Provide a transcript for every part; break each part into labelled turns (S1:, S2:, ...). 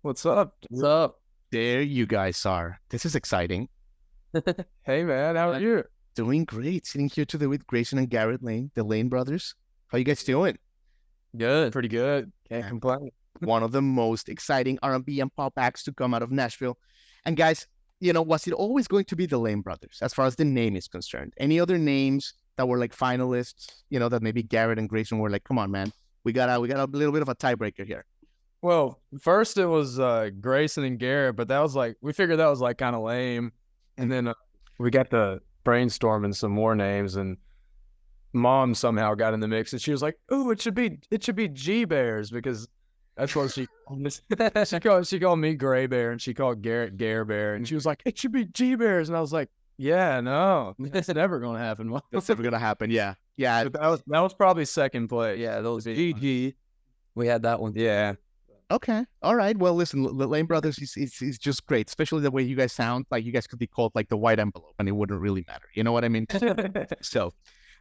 S1: What's up?
S2: What's up?
S3: There you guys are. This is exciting.
S1: Hey, man. How are you?
S3: Doing great. Sitting here today with Grayson and Garrett Lane, the Lane brothers. How you guys doing?
S2: Good.
S1: Pretty good. Can't complain.
S3: One of the most exciting R&B and pop acts to come out of Nashville. And guys, was it always going to be the Lane brothers as far as the name is concerned? Any other names that were like finalists, that maybe Garrett and Grayson were like, come on, man, we got a little bit of a tiebreaker here.
S1: Well, first it was Grayson and Garrett, but we figured that was like kind of lame. And then we got to brainstorming some more names, and Mom somehow got in the mix, and she was like, "Oh, it should be G Bears," because that's what she called me Gray Bear, and she called Garrett Gare Bear, and she was like, "It should be G Bears," and I was like, "Yeah, no, that's never gonna happen, Mom."
S3: That's never gonna happen. Yeah.
S1: But that was probably second place.
S2: Yeah, those GG. We had that one.
S1: Yeah.
S3: Okay. All right. Well, listen, the Lane brothers is just great, especially the way you guys sound. Like you guys could be called like the white envelope, and it wouldn't really matter. You know what I mean? So,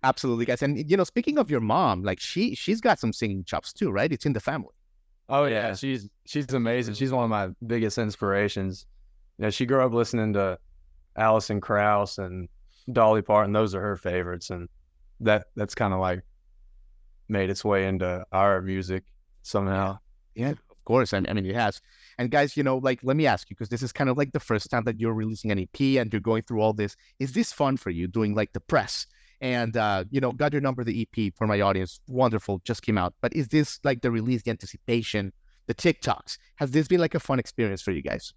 S3: absolutely, guys. And speaking of your mom, like she's got some singing chops too, right? It's in the family.
S1: Oh yeah, she's amazing. She's one of my biggest inspirations. She grew up listening to Alison Krauss and Dolly Parton. Those are her favorites, and that's kind of like made its way into our music somehow.
S3: Yeah, of course. I mean, it has. And guys, like, let me ask you, because this is kind of like the first time that you're releasing an EP and you're going through all this. Is this fun for you doing like the press? And, Got Your Number, the EP for my audience. Wonderful. Just came out. But is this like the release, the anticipation, the TikToks? Has this been like a fun experience for you guys?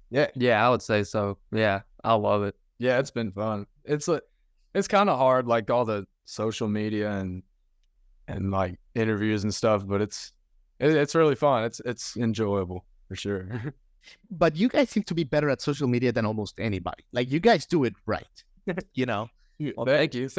S2: Yeah, I would say so. Yeah, I love it.
S1: Yeah, it's been fun. It's kind of hard, like all the social media and like interviews and stuff, but it's really fun. It's enjoyable for sure.
S3: But you guys seem to be better at social media than almost anybody. Like you guys do it right.
S1: Well, thank you.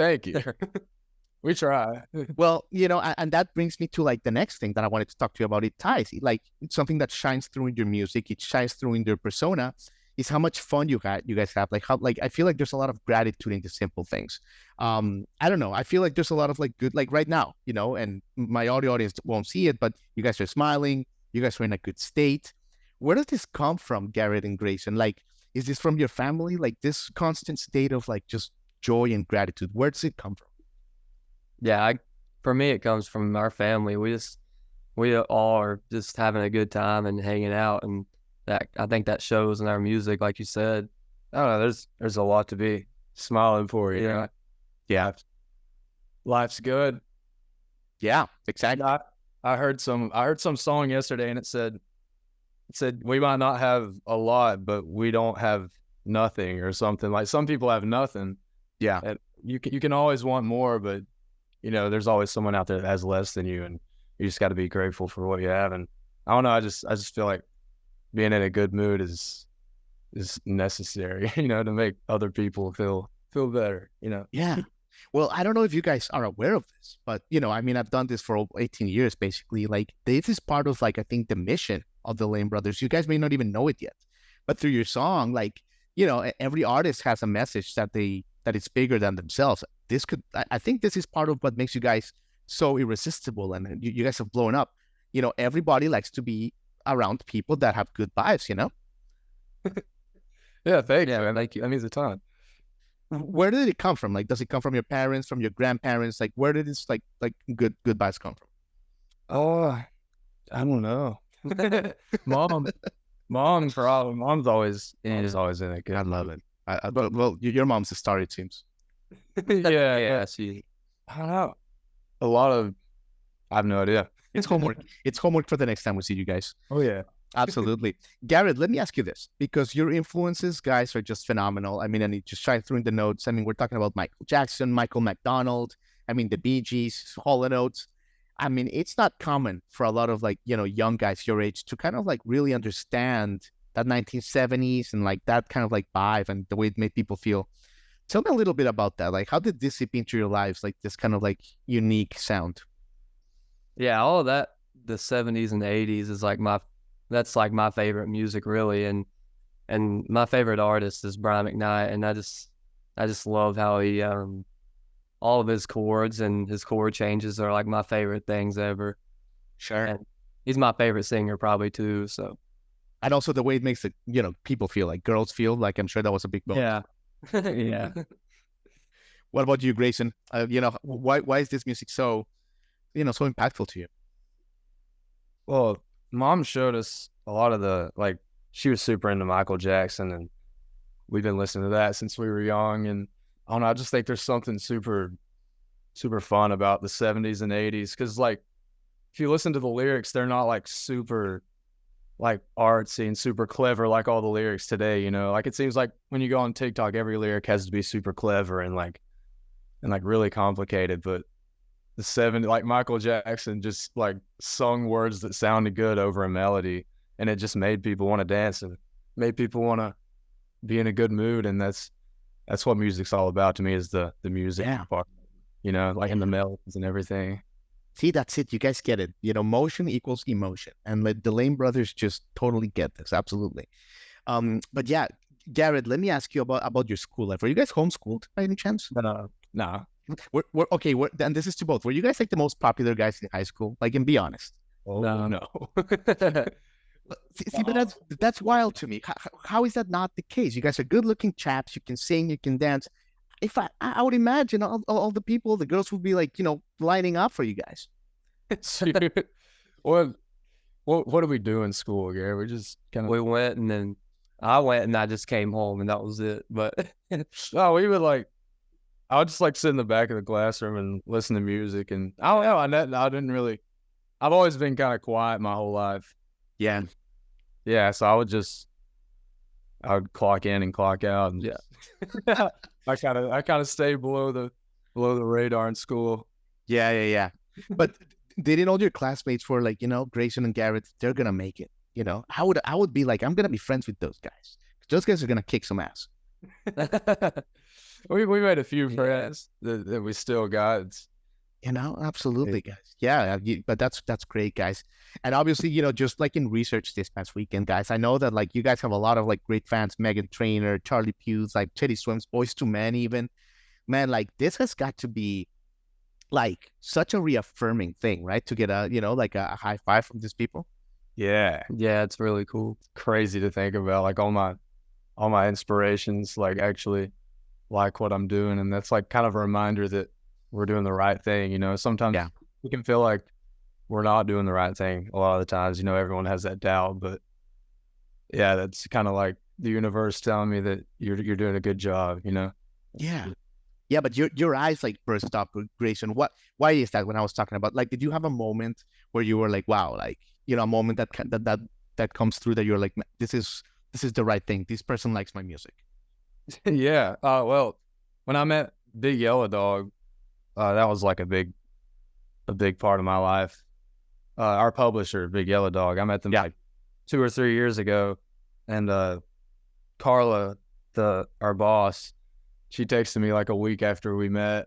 S1: We try.
S3: Well, and that brings me to like the next thing that I wanted to talk to you about. It ties, like it's something that shines through in your music. It shines through in your persona. Is how much fun you guys have. Like I feel like there's a lot of gratitude in the simple things. I don't know. I feel like there's a lot of like good, like right now, and my audio audience won't see it, but you guys are smiling. You guys are in a good state. Where does this come from, Garrett and Grayson? Like, is this from your family? Like this constant state of like just joy and gratitude. Where does it come from?
S2: Yeah, for me, it comes from our family. We all are just having a good time and hanging out, and I think that shows in our music, like you said.
S1: I don't know. There's a lot to be smiling for,
S3: Yeah.
S1: Life's good.
S3: Yeah, exactly.
S1: I heard some song yesterday, and it said we might not have a lot, but we don't have nothing, or something. Like some people have nothing.
S3: Yeah.
S1: And you can always want more, but there's always someone out there that has less than you, and you just got to be grateful for what you have. And I don't know. I just feel like being in a good mood is necessary, to make other people feel better,
S3: Yeah. Well, I don't know if you guys are aware of this, but I mean, I've done this for 18 years, basically. Like this is part of like, I think the mission of the Lane brothers. You guys may not even know it yet, but through your song, like, every artist has a message that it's bigger than themselves. I think this is part of what makes you guys so irresistible, and you guys have blown up. Everybody likes to be around people that have good vibes,
S1: Yeah, thank you, man. Thank you. That means a ton.
S3: Where did it come from? Like, does it come from your parents, from your grandparents? Like, where did this like good vibes come from?
S1: Oh, I don't know. Mom's problem. Mom's always in it.
S3: I love it. Well, your mom's a star, it seems.
S1: Yeah.
S2: She.
S1: I don't know. I have no idea.
S3: It's homework. It's homework for the next time we see you guys.
S1: Oh yeah.
S3: Absolutely. Garrett, let me ask you this, because your influences, guys, are just phenomenal. I mean, and it just shines through in the notes. I mean, we're talking about Michael Jackson, Michael McDonald, I mean, the Bee Gees, Hall & Oates. I mean, it's not common for a lot of like, young guys your age to kind of like really understand that 1970s and like that kind of like vibe and the way it made people feel. Tell me a little bit about that. Like, how did this seep into your lives? Like this kind of like unique sound?
S2: Yeah, all of that, the 70s and the 80s is like that's like my favorite music, really. And my favorite artist is Brian McKnight. And I just love how he, all of his chords and his chord changes are like my favorite things ever.
S3: Sure.
S2: And he's my favorite singer probably too. So
S3: And also the way it makes people feel, like girls feel, like I'm sure that was a big bonus.
S2: Yeah. Yeah.
S3: What about you, Grayson? Why is this music so so impactful to you?
S1: Well, mom showed us a lot of she was super into Michael Jackson, and we've been listening to that since we were young. And I don't know, I just think there's something super, super fun about the 70s and 80s. Cause like, if you listen to the lyrics, they're not like super like artsy and super clever like all the lyrics today, Like it seems like when you go on TikTok, every lyric has to be super clever and really complicated. But the 70s, like Michael Jackson just like sung words that sounded good over a melody, and it just made people want to dance and made people want to be in a good mood. And that's what music's all about to me, is the music part, like in the melodies and everything.
S3: See, that's it. You guys get it. Motion equals emotion. And the Lane brothers just totally get this. Absolutely. But yeah, Garrett, let me ask you about your school life. Were you guys homeschooled by any chance?
S1: No.
S3: Okay, and this is to both. Were you guys like the most popular guys in high school? Like, and be honest.
S1: Oh, no.
S3: See, but that's wild to me. How is that not the case? You guys are good-looking chaps. You can sing, you can dance. If I would imagine all the people, the girls would be like, lining up for you guys.
S1: What do we do in school, Gary? We just
S2: we went, and then I went, and I just came home, and that was it. But
S1: no, we would I would just sit in the back of the classroom and listen to music. And I don't know, I didn't really. I've always been kind of quiet my whole life.
S3: Yeah.
S1: So I would clock in and clock out, and I kind of stay below the radar in school.
S3: Yeah. But didn't all your classmates were like, Grayson and Garrett, they're gonna make it? I would be like, I'm gonna be friends with those guys. Those guys are gonna kick some ass.
S1: We made a few friends that we still got.
S3: Absolutely, guys. Yeah, but that's great, guys. And obviously, just like in research this past weekend, guys, I know that like you guys have a lot of like great fans, Megan Trainor, Charlie Puth, like Teddy Swims, Boys to Men, even. Man, like this has got to be like such a reaffirming thing, right? To get a a high five from these people.
S1: Yeah,
S2: it's really cool.
S1: It's crazy to think about, like all my inspirations like actually like what I'm doing, and that's like kind of a reminder that we're doing the right thing. Sometimes we can feel like we're not doing the right thing a lot of the times. Everyone has that doubt, but yeah, that's kind of like the universe telling me that you're doing a good job.
S3: Yeah, but your eyes like burst up, Grayson. Why is that? When I was talking about, like, did you have a moment where you were like, wow, like, a moment that comes through that you're like, this is the right thing. This person likes my music.
S1: Yeah. Well, when I met Big Yellow Dog, that was like a big part of my life. Our publisher, Big Yellow Dog, I met them like 2 or 3 years ago, and Carla, our boss, she texted me like a week after we met,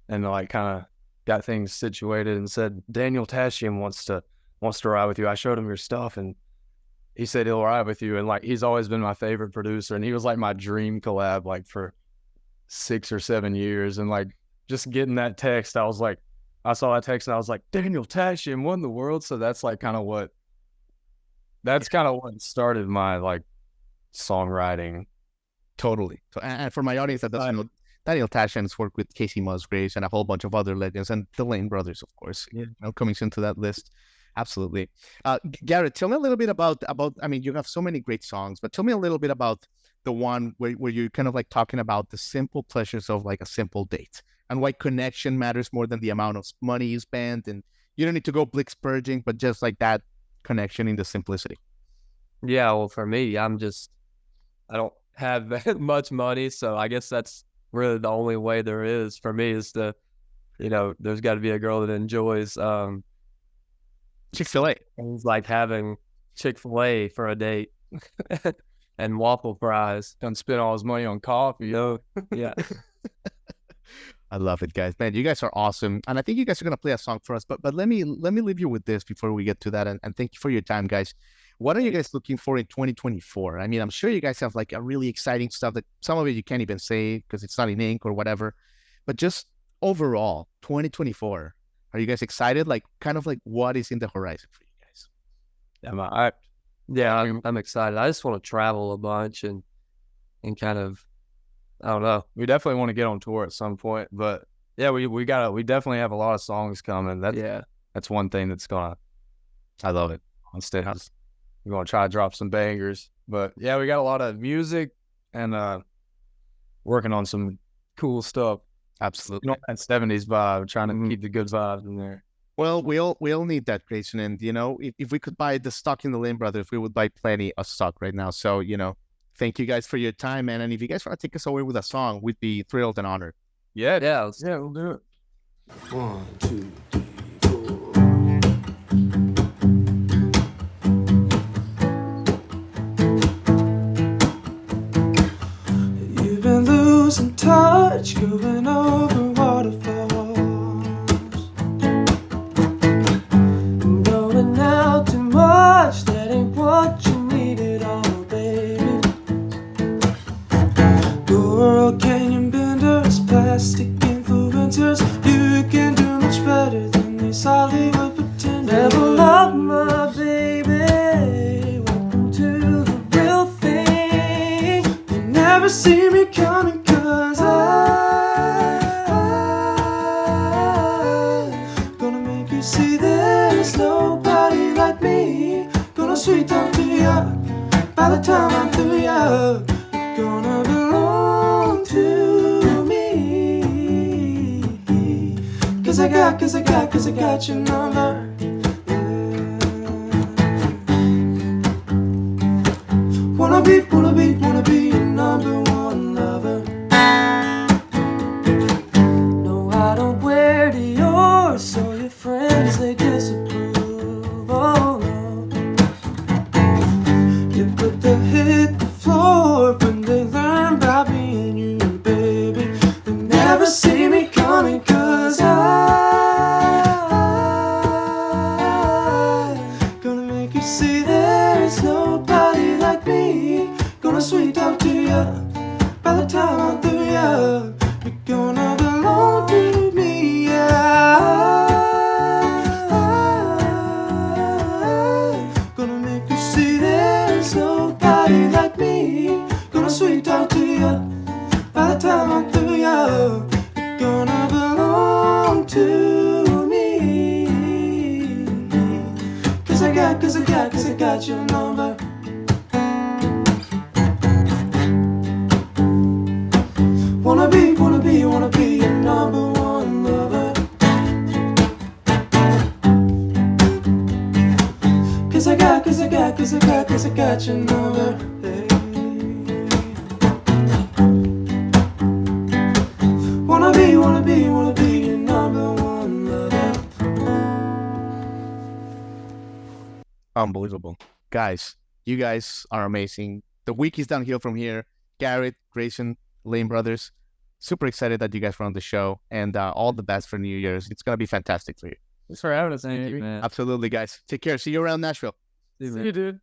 S1: and like kind of got things situated and said, Daniel Tashian wants to ride with you. I showed him your stuff, and he said he'll ride with you. And like, he's always been my favorite producer, and he was like my dream collab like for 6 or 7 years. And like just getting that text, I saw that text and I was like, Daniel Tashian won the world. So that's like kind of what started my like songwriting.
S3: Totally. So, and for my audience that doesn't know, Daniel Tashian's worked with Casey Musgraves and a whole bunch of other legends, and the Lane brothers, of course, coming into that list. Absolutely. Garrett, tell me a little bit about, I mean, you have so many great songs, but tell me a little bit about the one where you're kind of like talking about the simple pleasures of like a simple date, and why connection matters more than the amount of money you spend. And you don't need to go blick spurging, but just like that connection in the simplicity.
S2: Yeah, well, for me, I don't have that much money, so I guess that's really the only way there is for me is to, there's got to be a girl that enjoys
S3: Chick-fil-A.
S2: Things like having Chick-fil-A for a date and waffle fries.
S1: Don't spend all his money on coffee.
S2: Yeah.
S3: I love it, guys. Man, you guys are awesome. And I think you guys are going to play a song for us, but let me leave you with this before we get to that. And thank you for your time, guys. What are you guys looking for in 2024? I mean, I'm sure you guys have like a really exciting stuff that some of it you can't even say because it's not in ink or whatever, but just overall 2024, are you guys excited? Like kind of like what is in the horizon for you guys?
S1: I'm hyped.
S2: Yeah, I'm excited. I just want to travel a bunch and kind of, I don't know.
S1: We definitely want to get on tour at some point, but yeah, we definitely have a lot of songs coming. That's one thing that's I love it. On stage, we're gonna try to drop some bangers, but yeah, we got a lot of music and working on some cool stuff.
S3: Absolutely.
S1: You know, that 70s vibe, trying to keep the good vibes in there.
S3: Well, we all need that, Grayson. And, you know, if we could buy the stock in the Lane Brothers, we would buy plenty of stock right now. So, you know, thank you guys for your time, man. And if you guys want to take us away with a song, we'd be thrilled and honored.
S1: Yeah,
S2: we'll
S1: do it.
S4: 1, 2, 3, 4. You've been losing touch, going over waterfalls, going out too much. That ain't what you need at all, baby. Coral Canyon benders, plastic influencers. You can do much better than these Hollywood pretenders. Level up, my baby. Welcome to the real thing. You never see me coming, 'cause I'm gonna make you see there's nobody like me. Gonna sweet talk to ya by the time I'm through ya. You're gonna belong to me. 'Cause I got your number. Wanna be your number one lover. No, I don't wear Dior, so your friends, they disapprove. Oh no. You put the hit the floor when they learn about me and you, baby. They never see me coming, 'cause I'm gonna make you see there's nobody like me. Gonna sweet talk to ya by the time I'm through ya. You're gonna belong to me, gonna make you see there's nobody like me. Gonna sweet talk to ya by the time I'm through ya. You're gonna belong to me. 'Cause I got your number. Wanna be your number one lover. 'Cause I got your number. Hey. Wanna be your number one lover.
S3: Unbelievable. Guys, you guys are amazing. The week is downhill from here. Garrett, Grayson, Lane Brothers, super excited that you guys were on the show, and all the best for New Year's. It's going to be fantastic for you.
S1: Thanks for having us,
S2: Thank you, man.
S3: Absolutely, guys. Take care. See you around Nashville.
S1: See you, dude.